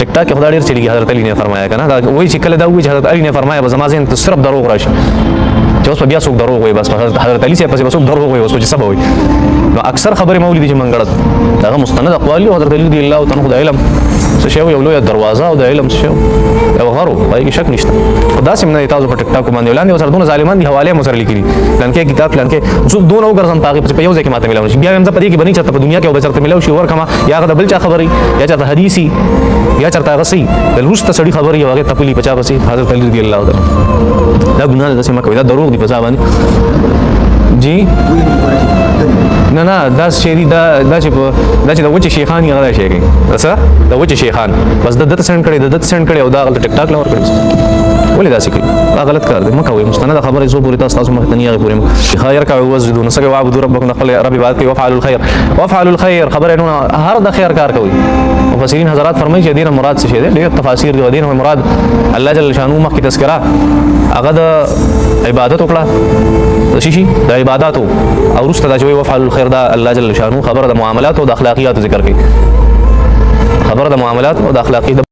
ټیک ټاک کې خدای ډېر چلیږي حضرت علی نه فرمایا کنه دا وایي چې کله دا وایي چې حضرت علی نه فرمایا به زما ذهن ته صرف دروغ راشي چې اوس بیا څوک دروغ وایي بس حضرت علی صاحب پسې به څوک دروغ وایي اوس چې سبا وایي نو اکثر خبرې مولوی دي چې منګړت هغه مستند اقوال دي حضرت علی رضی الله تعالی عنہ د علم څه شی یو لویه دروازه او د علم څه شی یو غرو پای کې شک نشته خدا سم نه تاسو په ټیک ټاک باندې ولاندې وسره دونه ظالمان دي حواله مو سره لیکلي پلان کې کتاب پلان کې څو دونه وګرځم پاګه په یو ځای کې ماته ملاوي شي بیا هم زه پدې کې بنې چرته په دنیا کې او چرته ملاوي شي ورکما یا غدا بل چا خبري یا چرته حدیثي یا چرته غسي بل روسته سړي خبري هغه تپلي پچا بسي حضرت علی رضی الله تعالی دا ګناه ده چې ما کوي دا دروغ دي په ځا باندې جی نه دا شری دا چې د وچه شیخان یې غلا شي کوي څه د وچه شیخان بس د دت سند کړي د دت سند کړي او دا غلط ټیک ټاک لور کړي ولې دا سې کوي دا غلط کار دی مکه وي مستند خبره زو پوری تاسو مخ تنیه پوری خیر کا وزدون سګه وعبدوا ربکم خپل رب عبادت کوي وفعلوا الخير خبره نو هر د خیر کار کوي مفسرین حضرات فرمایي چې دینه مراد څه دی ډېر تفاسیر دي دینه مراد الله جل شانو مخ کی تذکرہ هغه د عبادت وکړه شي د عبادتو او رسته دا چې وفعلوا الخير دا الله جل شانو خبره د معاملات او د اخلاقیات ذکر کوي خبره د معاملات او د اخلاقی